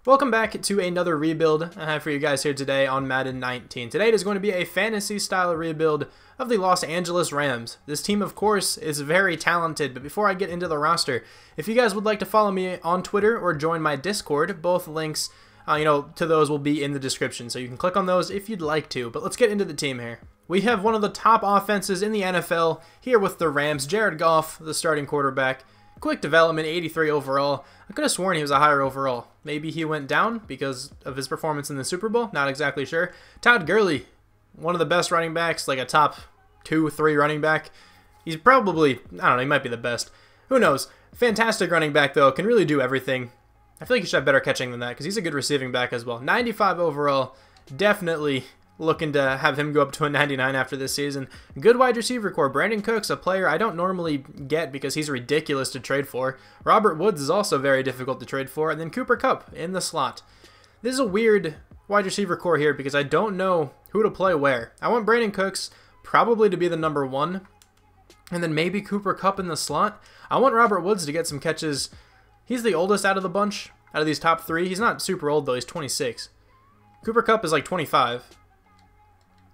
Welcome back to another rebuild I have for you guys here today on Madden 19. Today it is going to be a fantasy-style rebuild of the Los Angeles Rams. This team, of course, is very talented, but before I get into the roster, if you guys would like to follow me on Twitter or join my Discord, both links to those will be in the description, so you can click on those if you'd like to. But let's get into the team here. We have one of the top offenses in the NFL here with the Rams. Jared Goff, the starting quarterback. Quick development, 83 overall. I could have sworn he was a higher overall. Maybe he went down because of his performance in the Super Bowl. Not exactly sure. Todd Gurley, one of the best running backs, like a top 2-3 running back. He's probably, I don't know, he might be the best. Who knows? Fantastic running back, though. Can really do everything. I feel like he should have better catching than that because he's a good receiving back as well. 95 overall. Definitely looking to have him go up to a 99 after this season. Good wide receiver core. Brandon Cooks, a player I don't normally get because he's ridiculous to trade for. Robert Woods is also very difficult to trade for. And then Cooper Kupp in the slot. This is a weird wide receiver core here because I don't know who to play where. I want Brandon Cooks probably to be the number 1. And then maybe Cooper Kupp in the slot. I want Robert Woods to get some catches. He's the oldest out of the bunch, out of these top 3. He's not super old though, he's 26. Cooper Kupp is like 25.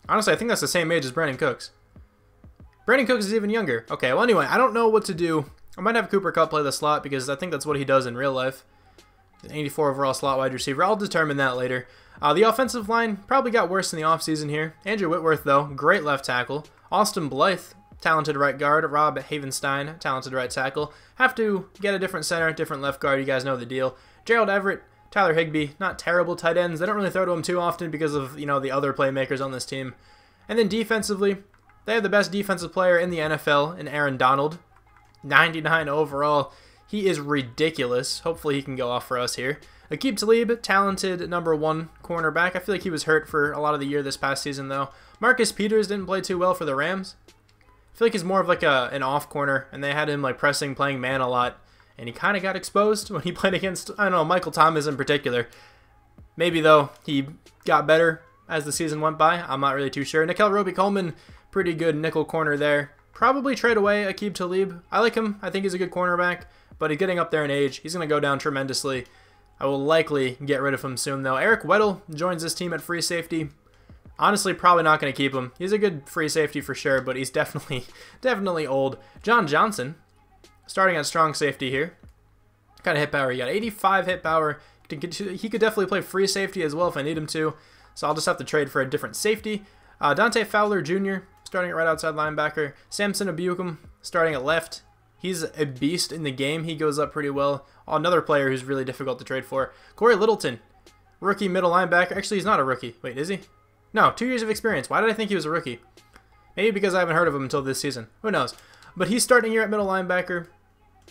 Honestly, I think that's the same age as Brandon Cooks. Brandon Cooks is even younger. Okay, well anyway, I don't know what to do. I might have Cooper Kupp play the slot because I think that's what he does in real life. An 84 overall slot wide receiver. I'll determine that later. The offensive line probably got worse in the offseason here. Andrew Whitworth, though, great left tackle. Austin Blythe, talented right guard. Rob Havenstein, talented right tackle. Have to get a different center, different left guard. You guys know the deal. Gerald Everett, Tyler Higbee, not terrible tight ends. They don't really throw to him too often because of, the other playmakers on this team. And then defensively, they have the best defensive player in the NFL in Aaron Donald. 99 overall. He is ridiculous. Hopefully he can go off for us here. Aqib Talib, talented number 1 cornerback. I feel like he was hurt for a lot of the year this past season, though. Marcus Peters didn't play too well for the Rams. I feel like he's more of like an off corner, and they had him like pressing, playing man a lot. And he kind of got exposed when he played against, I don't know, Michael Thomas in particular. Maybe, though, he got better as the season went by. I'm not really too sure. Nickel Roby-Coleman, pretty good nickel corner there. Probably trade away Aqib Talib. I like him. I think he's a good cornerback, but he's getting up there in age. He's going to go down tremendously. I will likely get rid of him soon, though. Eric Weddle joins this team at free safety. Honestly, probably not going to keep him. He's a good free safety for sure, but he's definitely old. John Johnson, starting at strong safety here. What kind of hit power he got? 85 hit power. He could definitely play free safety as well if I need him to. So I'll just have to trade for a different safety. Dante Fowler Jr., starting at right outside linebacker. Samson Ebukam, starting at left. He's a beast in the game. He goes up pretty well. Another player who's really difficult to trade for. Corey Littleton, rookie middle linebacker. Actually, he's not a rookie. Wait, is he? No, 2 years of experience. Why did I think he was a rookie? Maybe because I haven't heard of him until this season. Who knows? But he's starting here at middle linebacker.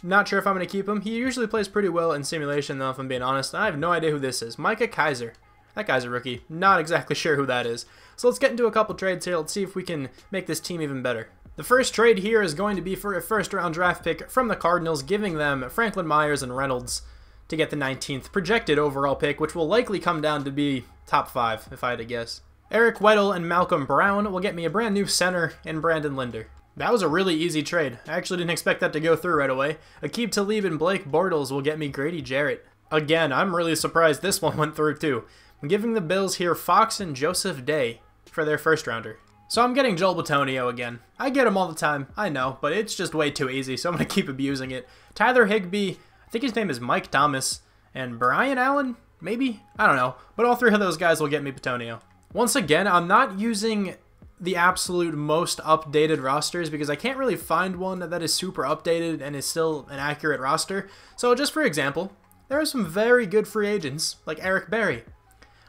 Not sure if I'm going to keep him. He usually plays pretty well in simulation, though, if I'm being honest. I have no idea who this is. Micah Kaiser. That guy's a rookie. Not exactly sure who that is. So let's get into a couple trades here. Let's see if we can make this team even better. The first trade here is going to be for a first-round draft pick from the Cardinals, giving them Franklin Myers and Reynolds to get the 19th projected overall pick, which will likely come down to be top 5, if I had to guess. Eric Weddle and Malcolm Brown will get me a brand new center in Brandon Linder. That was a really easy trade. I actually didn't expect that to go through right away. Aqib Talib and Blake Bortles will get me Grady Jarrett. Again, I'm really surprised this one went through too. I'm giving the Bills here Fox and Joseph Day for their first rounder. So I'm getting Joel Bitonio again. I get him all the time, I know, but it's just way too easy, so I'm going to keep abusing it. Tyler Higbee, I think his name is Mike Thomas, and Brian Allen, maybe? I don't know, but all 3 of those guys will get me Bitonio. Once again, I'm not using the absolute most updated rosters because I can't really find one that is super updated and is still an accurate roster. So just for example, there are some very good free agents, like Eric Berry.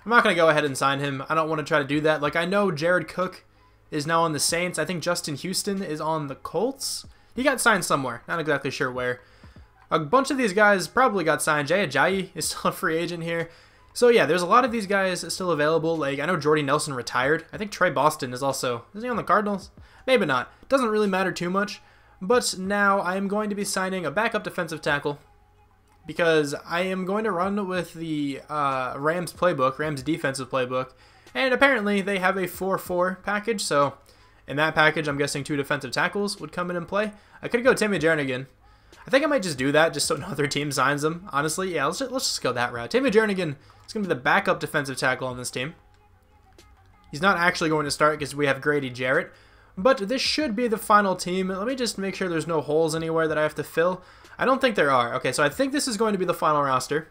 I'm not going to go ahead and sign him. I don't want to try to do that. Like, I know Jared Cook is now on the Saints. I think Justin Houston is on the Colts. He got signed somewhere. Not exactly sure where. A bunch of these guys probably got signed. Jay Ajayi is still a free agent here. So yeah, there's a lot of these guys still available. Like, I know Jordy Nelson retired. I think Trey Boston is also... Is he on the Cardinals? Maybe not. Doesn't really matter too much. But now I am going to be signing a backup defensive tackle because I am going to run with the Rams playbook, Rams defensive playbook, and apparently they have a 4-4 package, so In that package, I'm guessing 2 defensive tackles would come in and play. I could go Timmy Jernigan. I think I might just do that just so no other team signs him. Honestly, yeah, let's just go that route. Timmy Jernigan is going to be the backup defensive tackle on this team. He's not actually going to start because we have Grady Jarrett. But this should be the final team. Let me just make sure there's no holes anywhere that I have to fill. I don't think there are. Okay, so I think this is going to be the final roster.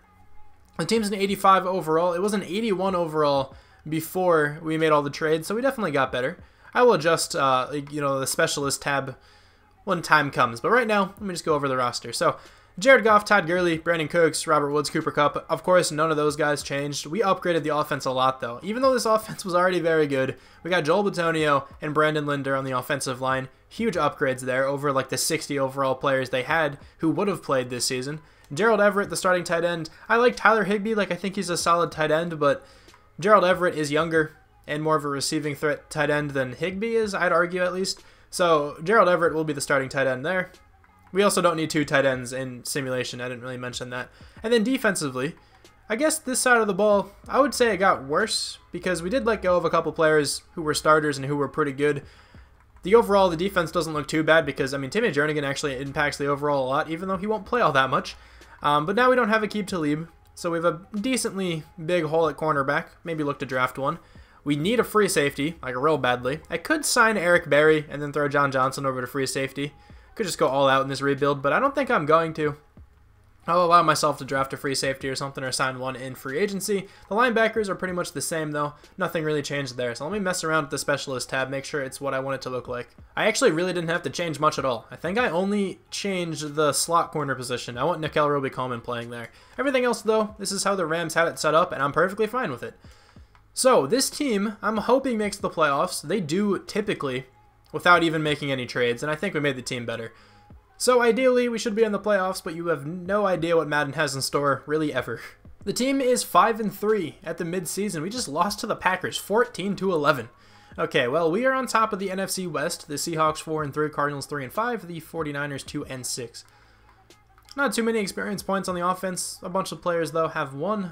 The team's an 85 overall. It was an 81 overall before we made all the trades, so we definitely got better. I will adjust, the specialist tab when time comes. But right now, let me just go over the roster. So, Jared Goff, Todd Gurley, Brandon Cooks, Robert Woods, Cooper Kupp. Of course, none of those guys changed. We upgraded the offense a lot, though. Even though this offense was already very good, we got Joel Bitonio and Brandon Linder on the offensive line. Huge upgrades there over like the 60 overall players they had who would have played this season. Gerald Everett, the starting tight end. I like Tyler Higbee. I think he's a solid tight end, but Gerald Everett is younger and more of a receiving threat tight end than Higbee is, I'd argue at least. So Gerald Everett will be the starting tight end there. We also don't need 2 tight ends in simulation. I didn't really mention that. And then defensively, I guess this side of the ball, I would say it got worse because we did let go of a couple players who were starters and who were pretty good. The defense doesn't look too bad because, Timmy Jernigan actually impacts the overall a lot, even though he won't play all that much. But now we don't have Aqib Talib, so we have a decently big hole at cornerback. Maybe look to draft one. We need a free safety, like real badly. I could sign Eric Berry and then throw John Johnson over to free safety. Could just go all out in this rebuild, but I don't think I'm going to. I'll allow myself to draft a free safety or something or sign one in free agency. The linebackers are pretty much the same though. Nothing really changed there. So let me mess around with the specialist tab, make sure it's what I want it to look like. I actually really didn't have to change much at all. I think I only changed the slot corner position. I want Nickel Roby-Coleman playing there. Everything else though, this is how the Rams had it set up and I'm perfectly fine with it. So this team, I'm hoping makes the playoffs. They do typically without even making any trades, and I think we made the team better. So ideally, we should be in the playoffs, but you have no idea what Madden has in store, really ever. The team is 5-3 at the mid-season. We just lost to the Packers, 14-11. Okay, well, we are on top of the NFC West. The Seahawks 4-3, Cardinals 3-5, the 49ers 2-6. Not too many experience points on the offense. A bunch of players, though, have 1.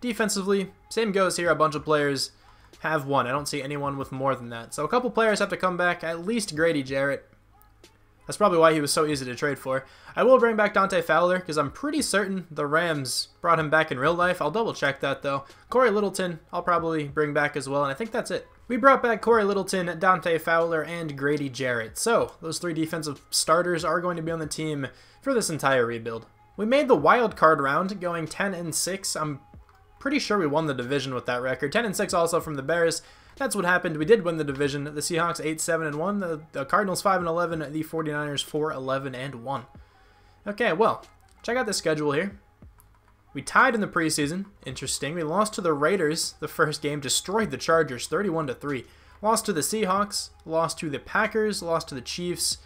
Defensively, same goes here. A bunch of players have 1. I don't see anyone with more than that. So a couple players have to come back, at least Grady Jarrett. That's probably why he was so easy to trade for. I will bring back Dante Fowler because I'm pretty certain the Rams brought him back in real life. I'll double check that though. Corey Littleton, I'll probably bring back as well, and I think that's it. We brought back Corey Littleton, Dante Fowler, and Grady Jarrett. So those 3 defensive starters are going to be on the team for this entire rebuild. We made the wild card round going 10-6. I'm pretty sure we won the division with that record. 10-6 also from the Bears. That's what happened. We did win the division. The Seahawks 8-7-1, the Cardinals 5-11, the 49ers 4-11-1. Okay, well, check out the schedule here. We tied in the preseason. Interesting. We lost to the Raiders the first game, destroyed the Chargers 31-3. Lost to the Seahawks, lost to the Packers, lost to the Chiefs,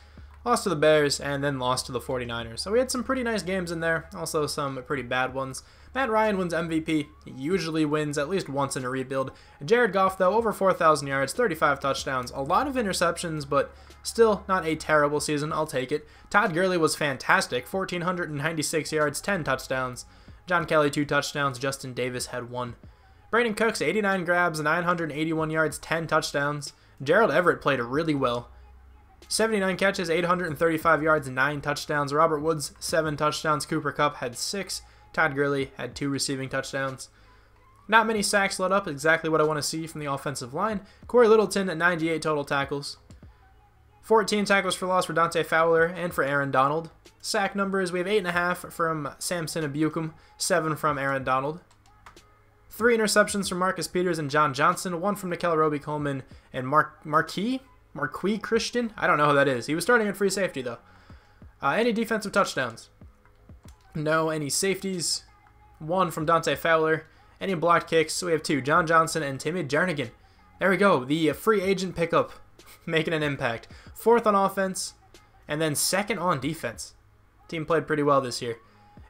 lost to the Bears, and then lost to the 49ers. So we had some pretty nice games in there, also some pretty bad ones. Matt Ryan wins MVP. He usually wins at least once in a rebuild. Jared Goff, though, over 4,000 yards, 35 touchdowns, a lot of interceptions, but still not a terrible season. I'll take it. Todd Gurley was fantastic. 1,496 yards, 10 touchdowns. John Kelly, 2 touchdowns. Justin Davis had 1. Brandon Cooks, 89 grabs, 981 yards, 10 touchdowns. Gerald Everett played really well. 79 catches, 835 yards, 9 touchdowns. Robert Woods, 7 touchdowns. Cooper Kupp had 6. Todd Gurley had 2 receiving touchdowns. Not many sacks let up, exactly what I want to see from the offensive line. Corey Littleton at 98 total tackles. 14 tackles for loss for Dante Fowler and for Aaron Donald. Sack numbers, we have 8.5 from Samson Ebukam, 7 from Aaron Donald. 3 interceptions from Marcus Peters and John Johnson, 1 from Nickel Roby-Coleman and Marquis Christian? I don't know who that is. He was starting at free safety, though. Any defensive touchdowns? No. Any safeties? 1 from Dante Fowler. Any blocked kicks? So we have 2. John Johnson and Timmy Jernigan. There we go. The free agent pickup making an impact. 4th on offense and then 2nd on defense. Team played pretty well this year.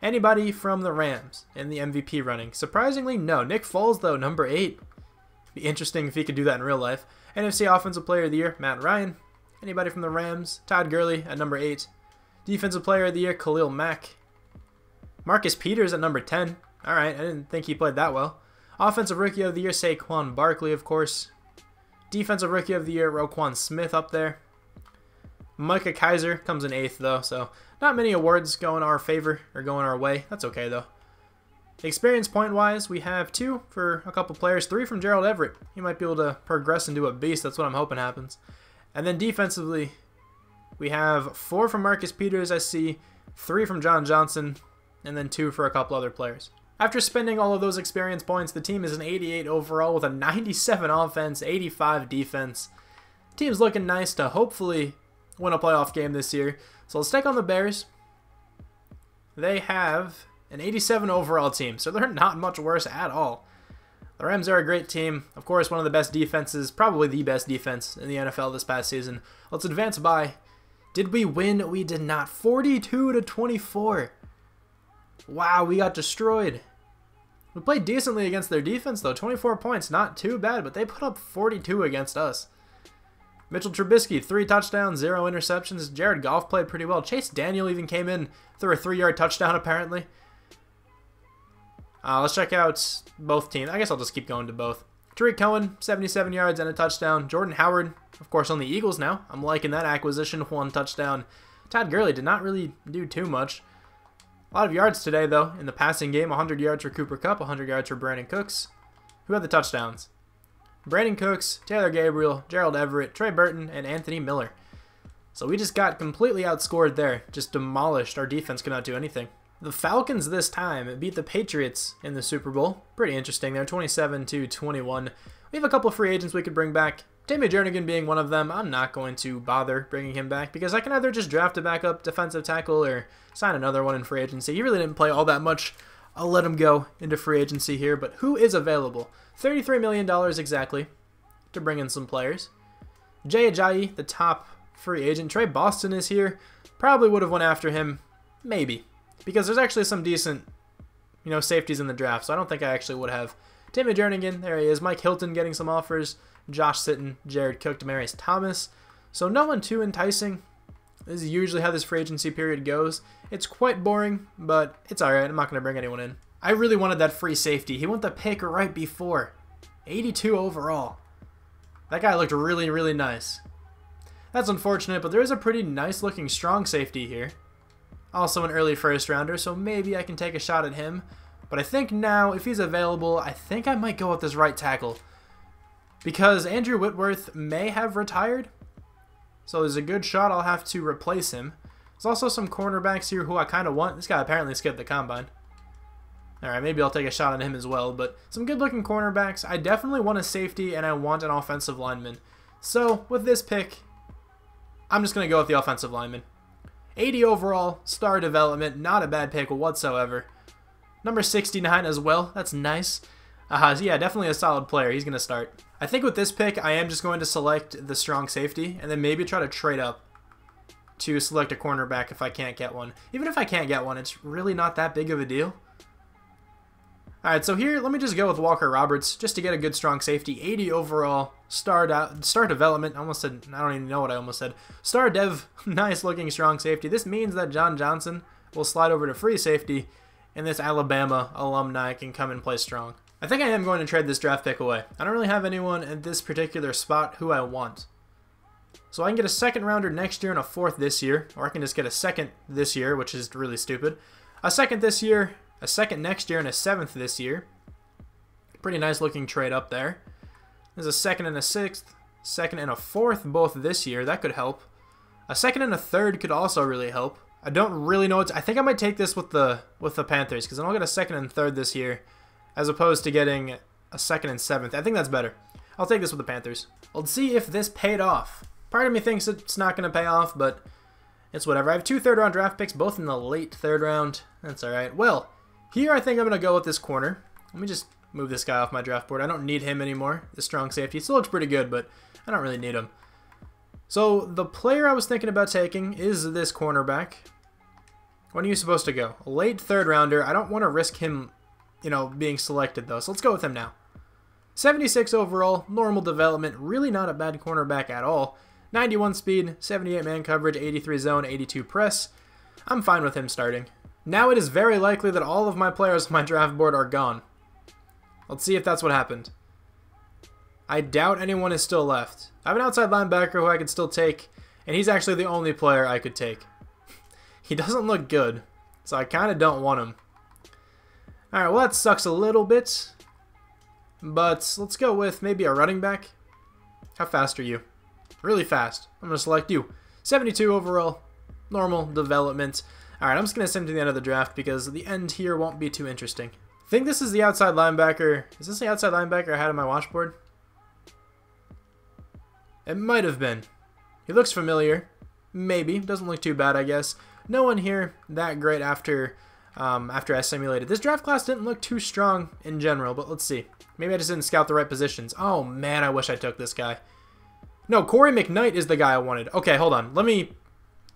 Anybody from the Rams in the MVP running? Surprisingly, no. Nick Foles, though, number 8. Be interesting if he could do that in real life. NFC Offensive Player of the Year, Matt Ryan. Anybody from the Rams? Todd Gurley at number 8. Defensive Player of the Year, Khalil Mack. Marcus Peters at number 10. Alright, I didn't think he played that well. Offensive Rookie of the Year, Saquon Barkley, of course. Defensive Rookie of the Year, Roquan Smith up there. Micah Kaiser comes in 8th, though, so not many awards going our favor, or going our way. That's okay, though. Experience point-wise, we have 2 for a couple players, 3 from Gerald Everett. He might be able to progress into a beast. That's what I'm hoping happens. And then defensively, we have 4 from Marcus Peters, I see, 3 from John Johnson, and then 2 for a couple other players. After spending all of those experience points, the team is an 88 overall with a 97 offense, 85 defense. The team's looking nice to hopefully win a playoff game this year. So let's take on the Bears. They have an 87 overall team, so they're not much worse at all. The Rams are a great team. Of course, one of the best defenses, probably the best defense in the NFL this past season. Let's advance by. Did we win? We did not. 42-24. Wow, we got destroyed. We played decently against their defense, though. 24 points, not too bad, but they put up 42 against us. Mitchell Trubisky, 3 touchdowns, 0 interceptions. Jared Goff played pretty well. Chase Daniel even came in, threw a 3-yard touchdown, apparently. Let's check out both teams. I guess I'll just keep going to both. Tariq Cohen, 77 yards and a touchdown. Jordan Howard, of course, on the Eagles now. I'm liking that acquisition, 1 touchdown. Todd Gurley did not really do too much. A lot of yards today, though, in the passing game. 100 yards for Cooper Kupp, 100 yards for Brandon Cooks. Who had the touchdowns? Brandon Cooks, Taylor Gabriel, Gerald Everett, Trey Burton, and Anthony Miller. So we just got completely outscored there. Just demolished. Our defense could not do anything. The Falcons this time beat the Patriots in the Super Bowl. Pretty interesting there, 27-21. We have a couple of free agents we could bring back. Timmy Jernigan being one of them. I'm not going to bother bringing him back because I can either just draft a backup defensive tackle or sign another one in free agency. He really didn't play all that much. I'll let him go into free agency here, but who is available? $33 million exactly to bring in some players. Jay Ajayi, the top free agent. Trey Boston is here. Probably would have went after him. Maybe. Because there's actually some decent, safeties in the draft, so I don't think I actually would have. Timmy Jernigan, there he is. Mike Hilton getting some offers. Josh Sitton, Jared Cook, Demaryius Thomas. So no one too enticing. This is usually how this free agency period goes. It's quite boring, but it's alright. I'm not going to bring anyone in. I really wanted that free safety. He went the pick right before. 82 overall. That guy looked really, really nice. That's unfortunate, but there is a pretty nice looking strong safety here. Also an early first rounder, so maybe I can take a shot at him. But I think now, if he's available, I think I might go with this right tackle. Because Andrew Whitworth may have retired. So there's a good shot I'll have to replace him. There's also some cornerbacks here who I kind of want. This guy apparently skipped the combine. Alright, maybe I'll take a shot at him as well. But some good looking cornerbacks. I definitely want a safety and I want an offensive lineman. So with this pick, I'm just going to go with the offensive lineman. 80 overall, star development, not a bad pick whatsoever. Number 69 as well, that's nice. So yeah, definitely a solid player. He's going to start. I think with this pick, I am just going to select the strong safety and then maybe try to trade up to select a cornerback if I can't get one. Even if I can't get one, it's really not that big of a deal. Alright, so here, let me just go with Walker Roberts just to get a good strong safety. 80 overall, star development. I don't even know what I almost said. Star dev, nice looking strong safety. This means that John Johnson will slide over to free safety and this Alabama alumni can come and play strong. I think I am going to trade this draft pick away. I don't really have anyone at this particular spot who I want. So I can get a second rounder next year and a fourth this year, or I can just get a second this year, which is really stupid. A second this year, a second next year, and a seventh this year. Pretty nice looking trade up there. There's a second and a sixth, second and a fourth both this year. That could help. A second and a third could also really help. I don't really know I think I might take this with the Panthers, because then I'll get a second and third this year, as opposed to getting a second and seventh. I think that's better. I'll take this with the Panthers. Let's see if this paid off. Part of me thinks it's not going to pay off, but it's whatever. I have 2 third-round draft picks, both in the late third round. That's alright. Well, here I think I'm going to go with this corner. Let me just move this guy off my draft board. I don't need him anymore, the strong safety. He still looks pretty good, but I don't really need him. So the player I was thinking about taking is this cornerback. When are you supposed to go? A late third rounder. I don't want to risk him, being selected, though. So let's go with him now. 76 overall, normal development. Really not a bad cornerback at all. 91 speed, 78 man coverage, 83 zone, 82 press. I'm fine with him starting. Now it is very likely that all of my players on my draft board are gone. Let's see if that's what happened. I doubt anyone is still left. I have an outside linebacker who I could still take, and he's actually the only player I could take. He doesn't look good, so I kind of don't want him. Alright, well that sucks a little bit, but let's go with maybe a running back. How fast are you? Really fast. I'm going to select you. 72 overall, normal development. Alright, I'm just going to send him to the end of the draft because the end here won't be too interesting. I think this is the outside linebacker. Is this the outside linebacker I had on my watchboard? It might have been. He looks familiar. Maybe. Doesn't look too bad, I guess. No one here that great after I simulated. This draft class didn't look too strong in general, but let's see. Maybe I just didn't scout the right positions. Oh, man, I wish I took this guy. No, Corey McKnight is the guy I wanted. Okay, hold on. Let me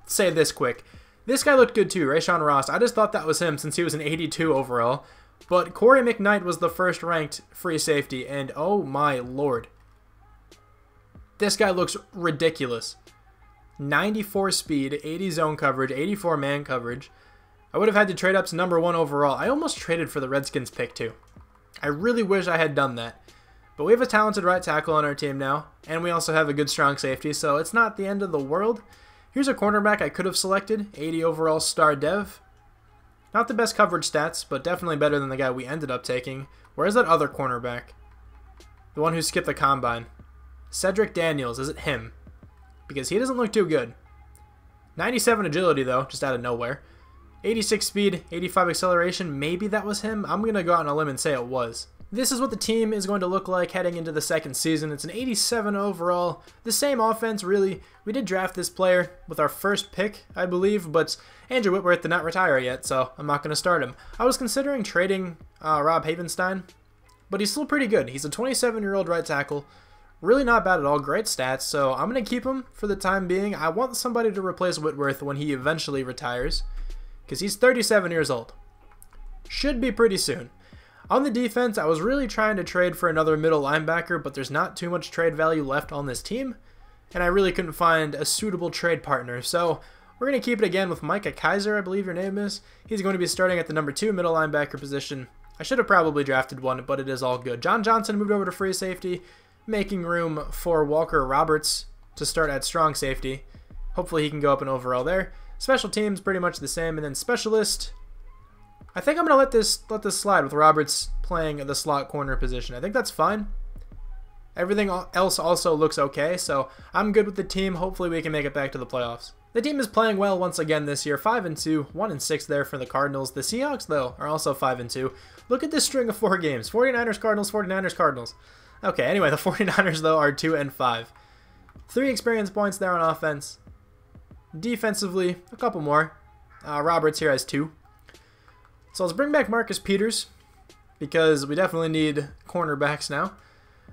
say this quick. This guy looked good too, Rayshawn Ross. I just thought that was him since he was an 82 overall. But Corey McKnight was the first ranked free safety, and oh my lord. This guy looks ridiculous. 94 speed, 80 zone coverage, 84 man coverage. I would have had to trade up to number 1 overall. I almost traded for the Redskins pick too. I really wish I had done that. But we have a talented right tackle on our team now, and we also have a good strong safety, so it's not the end of the world. Here's a cornerback I could have selected, 80 overall star dev. Not the best coverage stats, but definitely better than the guy we ended up taking. Where's that other cornerback? The one who skipped the combine. Cedric Daniels, is it him? Because he doesn't look too good. 97 agility though, just out of nowhere. 86 speed, 85 acceleration, maybe that was him? I'm going to go out on a limb and say it was. This is what the team is going to look like heading into the second season. It's an 87 overall. The same offense, really. We did draft this player with our first pick, I believe, but Andrew Whitworth did not retire yet, so I'm not going to start him. I was considering trading Rob Havenstein, but he's still pretty good. He's a 27-year-old right tackle. Really not bad at all. Great stats, so I'm going to keep him for the time being. I want somebody to replace Whitworth when he eventually retires, because he's 37 years old. Should be pretty soon. On the defense, I was really trying to trade for another middle linebacker, but there's not too much trade value left on this team, and I really couldn't find a suitable trade partner. So we're going to keep it again with Micah Kaiser, I believe your name is. He's going to be starting at the number 2 middle linebacker position. I should have probably drafted one, but it is all good. John Johnson moved over to free safety, making room for Walker Roberts to start at strong safety. Hopefully he can go up an overall there. Special teams, pretty much the same, and then specialist. I think I'm going to let this slide with Roberts playing the slot corner position. I think that's fine. Everything else also looks okay, so I'm good with the team. Hopefully we can make it back to the playoffs. The team is playing well once again this year. 5-2, 1-6 there for the Cardinals. The Seahawks, though, are also 5-2. Look at this string of 4 games. 49ers, Cardinals, 49ers, Cardinals. Okay, anyway, the 49ers, though, are 2-5. 3 experience points there on offense. Defensively, a couple more. Roberts here has 2. So let's bring back Marcus Peters, because we definitely need cornerbacks now.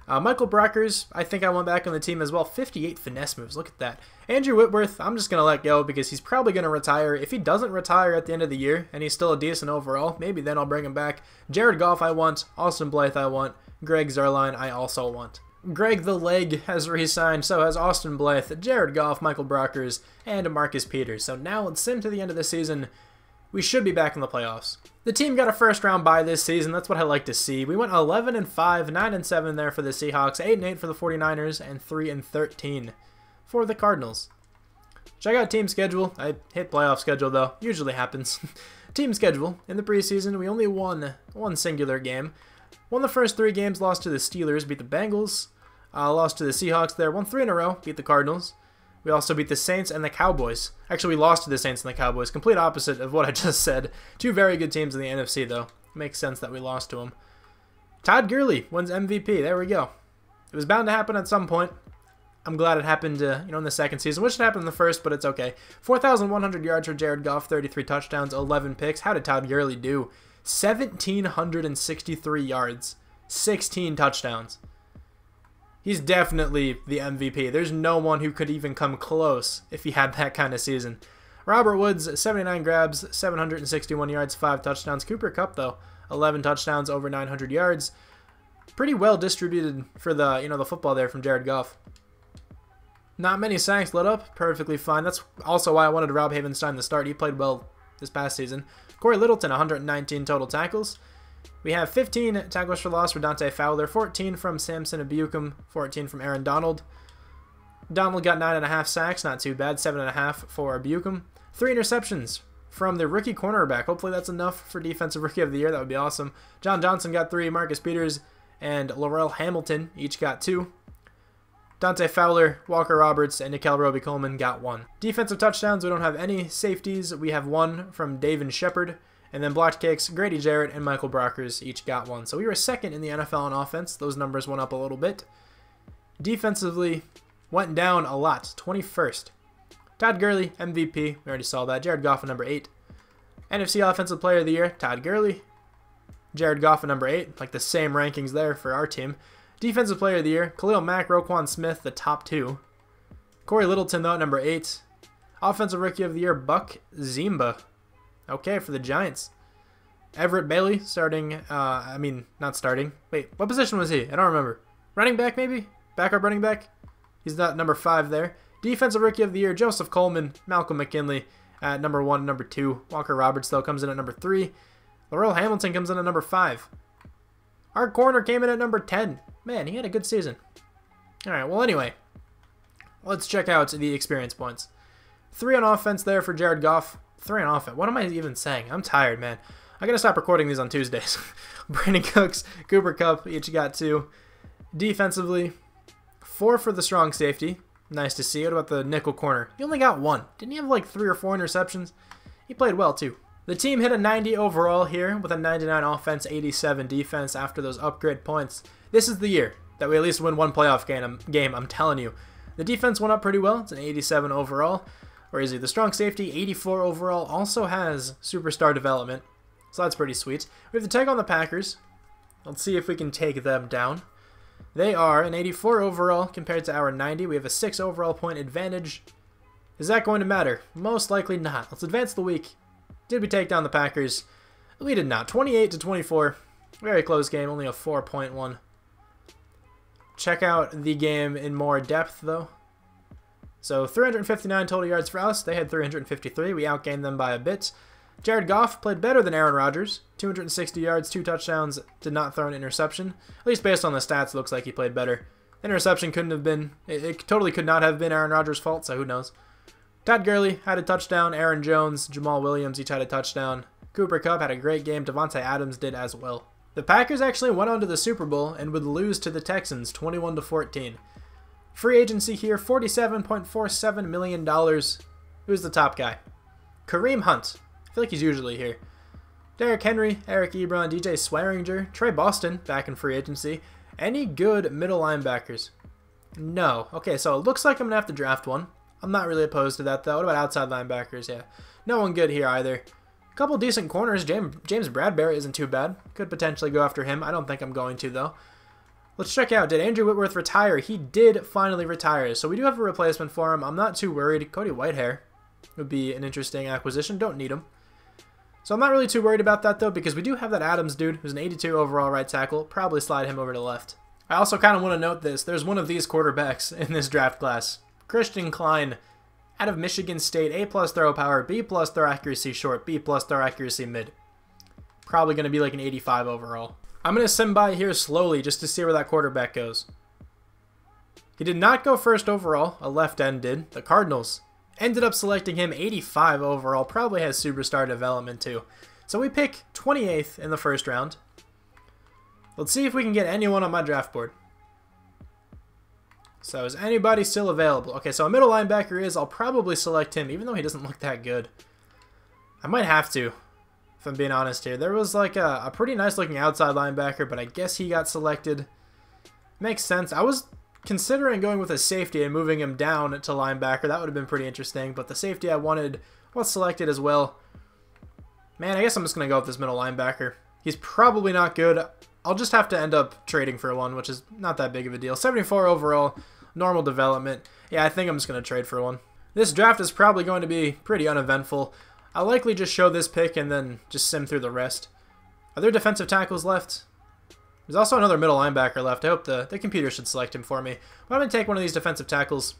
Michael Brockers, I think I want back on the team as well. 58 finesse moves, look at that. Andrew Whitworth, I'm just going to let go because he's probably going to retire. If he doesn't retire at the end of the year, and he's still a decent overall, maybe then I'll bring him back. Jared Goff I want, Austin Blythe I want, Greg Zuerlein I also want. Greg the Leg has re-signed, so has Austin Blythe, Jared Goff, Michael Brockers, and Marcus Peters. So now let's send to the end of the season. We should be back in the playoffs. The team got a first round bye this season. That's what I like to see. We went 11-5, 9-7 there for the Seahawks, 8-8 for the 49ers, and 3-13 for the Cardinals. Check out team schedule. I hit playoff schedule though. Usually happens. Team schedule. In the preseason, we only won one singular game. Won the first 3 games, lost to the Steelers, beat the Bengals, lost to the Seahawks there, won 3 in a row, beat the Cardinals. We also beat the Saints and the Cowboys. Actually, we lost to the Saints and the Cowboys. Complete opposite of what I just said. 2 very good teams in the NFC, though. Makes sense that we lost to them. Todd Gurley wins MVP. There we go. It was bound to happen at some point. I'm glad it happened, in the second season. Wish it happened in the first, but it's okay. 4,100 yards for Jared Goff, 33 touchdowns, 11 picks. How did Todd Gurley do? 1,763 yards, 16 touchdowns. He's definitely the MVP. There's no one who could even come close if he had that kind of season. Robert Woods, 79 grabs, 761 yards, 5 touchdowns. Cooper Kupp, though, 11 touchdowns, over 900 yards. Pretty well distributed for the, the football there from Jared Goff. Not many sacks let up. Perfectly fine. That's also why I wanted Rob Havenstein to start. He played well this past season. Corey Littleton, 119 total tackles. We have 15 tackles for loss for Dante Fowler, 14 from Samson Ebukam, 14 from Aaron Donald. Donald got 9.5 sacks, not too bad, 7.5 for Ebukam. 3 interceptions from the rookie cornerback. Hopefully that's enough for Defensive Rookie of the Year. That would be awesome. John Johnson got 3, Marcus Peters and Laurel Hamilton each got 2. Dante Fowler, Walker Roberts, and Nikel Roby-Coleman got 1. Defensive touchdowns, we don't have any safeties. We have 1 from Davin Shepard. And then blocked kicks, Grady Jarrett and Michael Brockers each got 1. So we were second in the NFL on offense. Those numbers went up a little bit. Defensively, went down a lot. 21st. Todd Gurley, MVP. We already saw that. Jared Goff at number 8. NFC Offensive Player of the Year, Todd Gurley. Jared Goff at number 8. Like the same rankings there for our team. Defensive Player of the Year, Khalil Mack, Roquan Smith, the top 2. Corey Littleton, though, at number 8. Offensive Rookie of the Year, Buck Zimba. Okay, for the Giants. Everett Bailey starting, not starting. Wait, what position was he? I don't remember. Running back, maybe? Backup running back? He's not number 5 there. Defensive Rookie of the Year, Joseph Coleman, Malcolm McKinley at number 1 and number 2. Walker Roberts, though, comes in at number 3. Laurel Hamilton comes in at number 5. Our corner came in at number 10. Man, he had a good season. All right, well, anyway, let's check out the experience points. 3 on offense there for Jared Goff. 3 on offense. What am I even saying? I'm tired, man. I gotta stop recording these on Tuesdays. Brandon Cooks, Cooper Kupp, each got 2. Defensively, 4 for the strong safety. Nice to see. What about the nickel corner? He only got 1. Didn't he have like 3 or 4 interceptions? He played well, too. The team hit a 90 overall here with a 99 offense, 87 defense after those upgrade points. This is the year that we at least win 1 playoff game, I'm telling you. The defense went up pretty well. It's an 87 overall. Or is he? The strong safety, 84 overall, also has superstar development. So that's pretty sweet. We have to take on the Packers. Let's see if we can take them down. They are an 84 overall compared to our 90. We have a 6 overall point advantage. Is that going to matter? Most likely not. Let's advance the week. Did we take down the Packers? We did not. 28-24. Very close game. Only a 4-point one. Check out the game in more depth, though. So 359 total yards for us. They had 353. We outgained them by a bit. Jared Goff played better than Aaron Rodgers. 260 yards, 2 touchdowns, did not throw an interception. At least based on the stats, it looks like he played better. Interception couldn't have been, it totally could not have been Aaron Rodgers' fault, so who knows. Todd Gurley had a touchdown. Aaron Jones, Jamal Williams each had a touchdown. Cooper Kupp had a great game. Devontae Adams did as well. The Packers actually went on to the Super Bowl and would lose to the Texans 21-14. Free agency here, $47.47 million. Who's the top guy? Kareem Hunt. I feel like he's usually here. Derrick Henry, Eric Ebron, DJ Swearinger, Trey Boston back in free agency. Any good middle linebackers? No. Okay, so it looks like I'm going to have to draft one. I'm not really opposed to that, though. What about outside linebackers? Yeah, no one good here either. A couple decent corners. James Bradbury isn't too bad. Could potentially go after him. I don't think I'm going to, though. Let's check out, did Andrew Whitworth retire? He did finally retire, so we do have a replacement for him. I'm not too worried. Cody Whitehair would be an interesting acquisition. Don't need him. So I'm not really too worried about that, though, because we do have that Adams dude, who's an 82 overall right tackle. Probably slide him over to left. I also kind of want to note this. There's one of these quarterbacks in this draft class. Christian Klein, out of Michigan State, A+ throw power, B+ throw accuracy short, B+ throw accuracy mid. Probably going to be like an 85 overall. I'm going to sim by here slowly just to see where that quarterback goes. He did not go first overall. A left end did. The Cardinals ended up selecting him 85 overall. Probably has superstar development too. So we pick 28th in the first round. Let's see if we can get anyone on my draft board. So is anybody still available? Okay, so a middle linebacker is. I'll probably select him, even though he doesn't look that good. I might have to, if I'm being honest here. There was like a pretty nice looking outside linebacker, but I guess he got selected. Makes sense. I was considering going with a safety and moving him down to linebacker. That would have been pretty interesting, but the safety I wanted was selected as well. Man, I guess I'm just going to go with this middle linebacker. He's probably not good. I'll just have to end up trading for one, which is not that big of a deal. 74 overall, normal development. Yeah, I think I'm just going to trade for one. This draft is probably going to be pretty uneventful. I'll likely just show this pick and then just sim through the rest. Are there defensive tackles left? There's also another middle linebacker left. I hope the computer should select him for me. But I'm going to take one of these defensive tackles.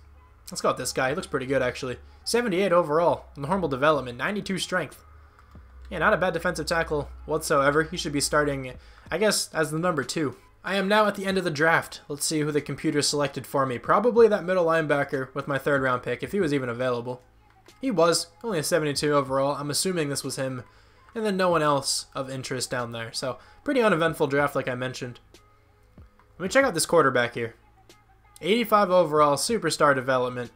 Let's go with this guy. He looks pretty good, actually. 78 overall, normal development, 92 strength. Yeah, not a bad defensive tackle whatsoever. He should be starting, I guess, as the number 2. I am now at the end of the draft. Let's see who the computer selected for me. Probably that middle linebacker with my 3rd round pick, if he was even available. He was, only a 72 overall. I'm assuming this was him. And then no one else of interest down there. So, pretty uneventful draft like I mentioned. Let me check out this quarterback here. 85 overall, superstar development.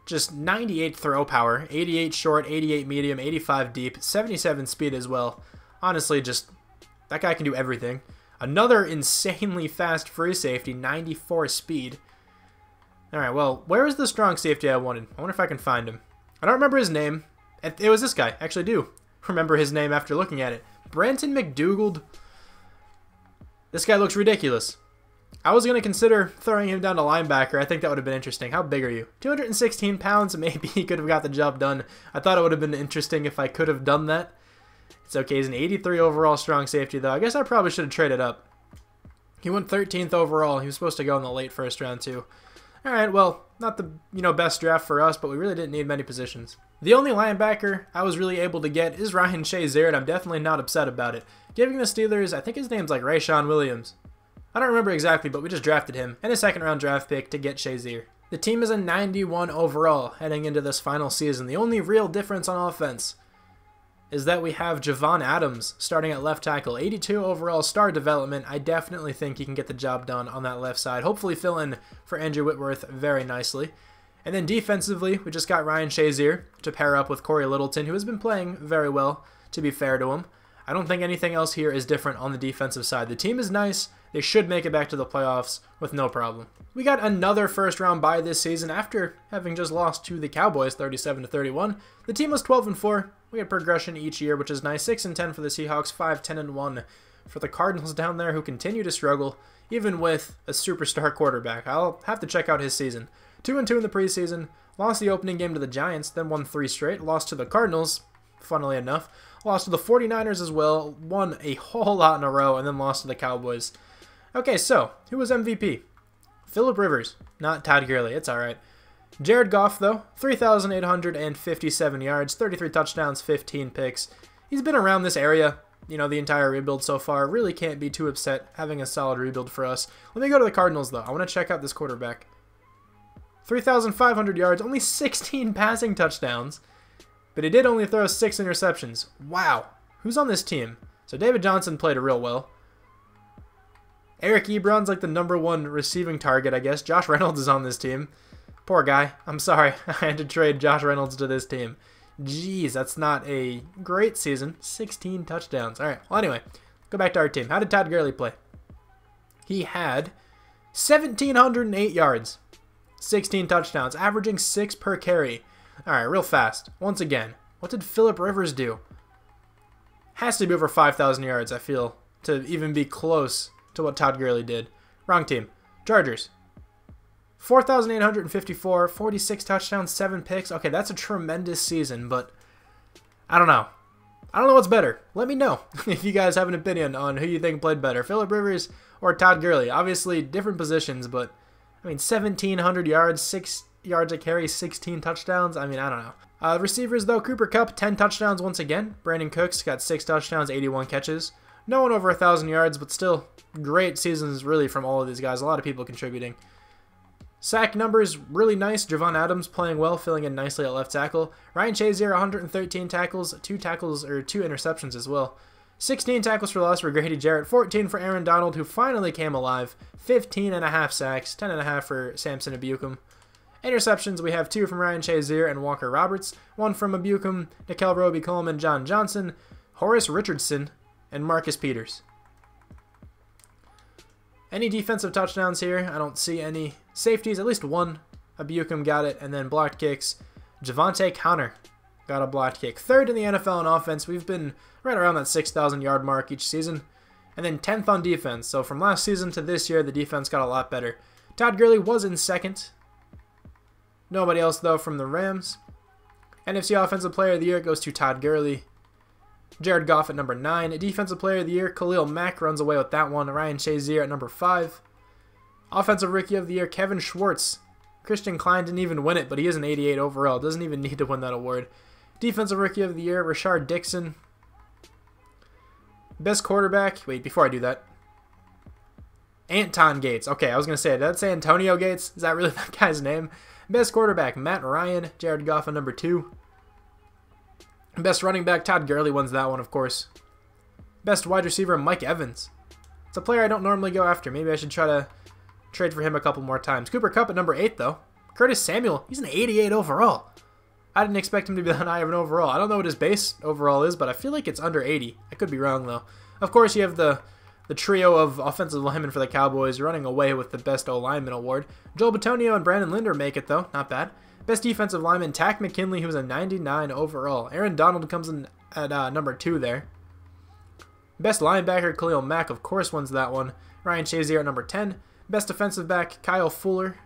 Just 98 throw power, 88 short, 88 medium, 85 deep, 77 speed as well. Honestly, just, that guy can do everything. Another insanely fast free safety, 94 speed. Alright, well, where is the strong safety I wanted? I wonder if I can find him. I don't remember his name. It was this guy. I actually do remember his name after looking at it. Branton McDougald. This guy looks ridiculous. I was going to consider throwing him down to linebacker. I think that would have been interesting. How big are you? 216 pounds. Maybe he could have got the job done. I thought it would have been interesting if I could have done that. It's okay. He's an 83 overall strong safety, though. I guess I probably should have traded up. He went 13th overall. He was supposed to go in the late 1st round, too. All right, well, not the best draft for us, but we really didn't need many positions. The only linebacker I was really able to get is Ryan Shazier, and I'm definitely not upset about it. Giving the Steelers, I think his name's like Rayshawn Williams. I don't remember exactly, but we just drafted him and a 2nd round draft pick to get Shazier. The team is a 91 overall heading into this final season. The only real difference on offense is that we have Javon Adams starting at left tackle. 82 overall star development. I definitely think he can get the job done on that left side. Hopefully fill in for Andrew Whitworth very nicely. And then defensively, we just got Ryan Shazier to pair up with Corey Littleton, who has been playing very well, to be fair to him. I don't think anything else here is different on the defensive side. The team is nice. They should make it back to the playoffs with no problem. We got another 1st round bye this season after having just lost to the Cowboys 37-31. The team was 12-4. We had progression each year, which is nice. 6-10 for the Seahawks, 5-10-1 for the Cardinals down there, who continue to struggle even with a superstar quarterback. I'll have to check out his season. 2-2 in the preseason. Lost the opening game to the Giants, then won 3 straight. Lost to the Cardinals, funnily enough. Lost to the 49ers as well. Won a whole lot in a row, and then lost to the Cowboys. Okay, so, who was MVP? Phillip Rivers, not Todd Gurley. It's alright. Jared Goff, though, 3,857 yards, 33 touchdowns, 15 picks. He's been around this area, the entire rebuild so far. Really can't be too upset having a solid rebuild for us. Let me go to the Cardinals, though. I want to check out this quarterback. 3,500 yards, only 16 passing touchdowns. But he did only throw 6 interceptions. Wow. Who's on this team? So David Johnson played real well. Eric Ebron's like the #1 receiving target, I guess. Josh Reynolds is on this team. Poor guy. I'm sorry. I had to trade Josh Reynolds to this team. Jeez, that's not a great season. 16 touchdowns. All right. Well, anyway, go back to our team. How did Todd Gurley play? He had 1,708 yards, 16 touchdowns, averaging 6 per carry. All right, real fast. Once again, what did Phillip Rivers do? Has to be over 5,000 yards, I feel, to even be close to what Todd Gurley did. Wrong team. Chargers. 4,854, 46 touchdowns, 7 picks. Okay, that's a tremendous season, but I don't know. I don't know what's better. Let me know if you guys have an opinion on who you think played better, Phillip Rivers or Todd Gurley. Obviously, different positions, but, 1,700 yards, 6 yards a carry, 16 touchdowns. I don't know. Receivers, though, Cooper Kupp, 10 touchdowns once again. Brandon Cooks got 6 touchdowns, 81 catches. No one over 1,000 yards, but still great seasons, really, from all of these guys. A lot of people contributing. Sack numbers, really nice. Javon Adams playing well, filling in nicely at left tackle. Ryan Shazier, 113 tackles, 2 interceptions as well. 16 tackles for loss for Grady Jarrett, 14 for Aaron Donald, who finally came alive. 15.5 sacks, 10.5 for Samson Ebukam. Interceptions, we have 2 from Ryan Shazier and Walker Roberts, 1 from Ebukam, Nickel Roby-Coleman, John Johnson, Horace Richardson, and Marcus Peters. Any defensive touchdowns here? I don't see any. Safeties, at least 1. Ebukam got it, and then blocked kicks. Javante Connor got a blocked kick. 3rd in the NFL in offense. We've been right around that 6,000 yard mark each season. And then 10th on defense. So from last season to this year, the defense got a lot better. Todd Gurley was in 2nd. Nobody else, though, from the Rams. NFC Offensive Player of the Year goes to Todd Gurley. Jared Goff at number 9. Defensive Player of the Year, Khalil Mack runs away with that one. Ryan Shazier at number 5. Offensive Rookie of the Year, Kevin Schwartz. Christian Klein didn't even win it, but he is an 88 overall. Doesn't even need to win that award. Defensive Rookie of the Year, Rashard Dixon. Best quarterback. Wait, before I do that. Anton Gates. Okay, I was going to say, did that say Antonio Gates? Is that really that guy's name? Best quarterback, Matt Ryan. Jared Goff at number 2. Best running back, Todd Gurley wins that one, of course. Best wide receiver, Mike Evans. It's a player I don't normally go after. Maybe I should try to trade for him a couple more times. Cooper Kupp at number 8, though. Curtis Samuel, he's an 88 overall. I didn't expect him to be that high of an overall. I don't know what his base overall is, but I feel like it's under 80. I could be wrong, though. Of course, you have the trio of offensive linemen for the Cowboys running away with the Best O-Lineman award. Joel Bitonio and Brandon Linder make it, though. Not bad. Best defensive lineman, Tack McKinley, who's a 99 overall. Aaron Donald comes in at number 2 there. Best linebacker, Khalil Mack, of course, wins that one. Ryan Shazier at number 10. Best defensive back, Kyle Fuller.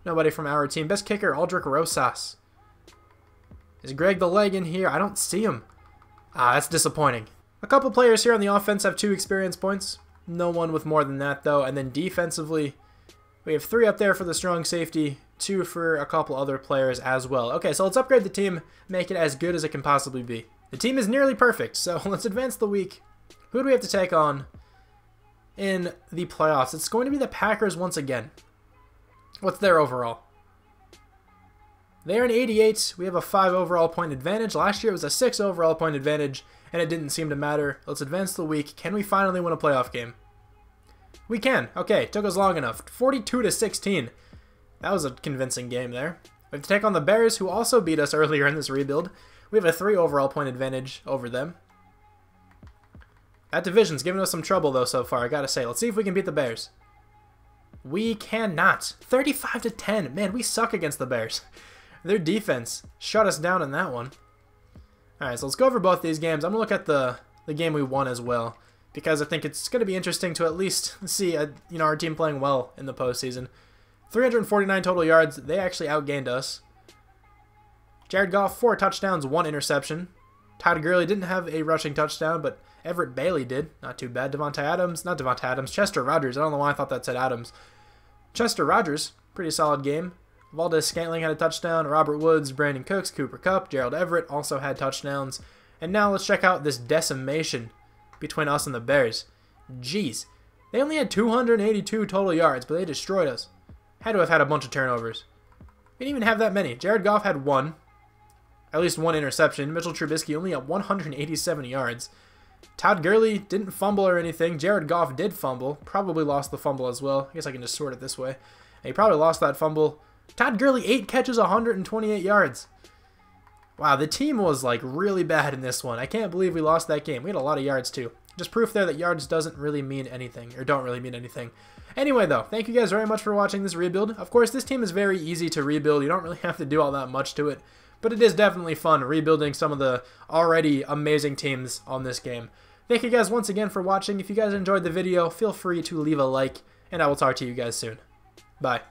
Nobody from our team. Best kicker, Aldrick Rosas. Is Greg the Leg in here? I don't see him. That's disappointing. A couple players here on the offense have 2 experience points. No one with more than that, though. And then defensively, we have 3 up there for the strong safety, 2 for a couple other players as well. Okay, so let's upgrade the team, make it as good as it can possibly be. The team is nearly perfect, so let's advance the week. Who do we have to take on in the playoffs? It's going to be the Packers once again. What's their overall? They're an 88. We have a 5 overall point advantage. Last year it was a 6 overall point advantage, and it didn't seem to matter. Let's advance the week. Can we finally win a playoff game? We can. Okay, took us long enough. 42-16. That was a convincing game there. We have to take on the Bears, who also beat us earlier in this rebuild. We have a 3 overall point advantage over them. That division's given us some trouble, though, so far, I gotta say. Let's see if we can beat the Bears. We cannot. 35-10. Man, we suck against the Bears. Their defense shut us down in that one. Alright, so let's go over both these games. I'm going to look at the game we won as well, because I think it's going to be interesting to at least see our team playing well in the postseason. 349 total yards. They actually outgained us. Jared Goff, 4 touchdowns, 1 interception. Todd Gurley didn't have a rushing touchdown, but Everett Bailey did. Not too bad. Chester Rogers. I don't know why I thought that said Adams. Chester Rogers, pretty solid game. Valdez Scantling had a touchdown. Robert Woods, Brandon Cooks, Cooper Kupp, Gerald Everett also had touchdowns. And now let's check out this decimation between us and the Bears. Jeez. They only had 282 total yards, but they destroyed us. Had to have had a bunch of turnovers. We didn't even have that many. Jared Goff had 1. At least 1 interception. Mitchell Trubisky only at 187 yards. Todd Gurley didn't fumble or anything. Jared Goff did fumble. Probably lost the fumble as well. I guess I can just sort it this way. And he probably lost that fumble. Todd Gurley, 8 catches, 128 yards. Wow, the team was like really bad in this one. I can't believe we lost that game. We had a lot of yards too. Just proof there that yards doesn't really mean anything, or don't really mean anything. Anyway though, thank you guys very much for watching this rebuild. Of course, this team is very easy to rebuild. You don't really have to do all that much to it. But it is definitely fun rebuilding some of the already amazing teams on this game. Thank you guys once again for watching. If you guys enjoyed the video, feel free to leave a like, and I will talk to you guys soon. Bye.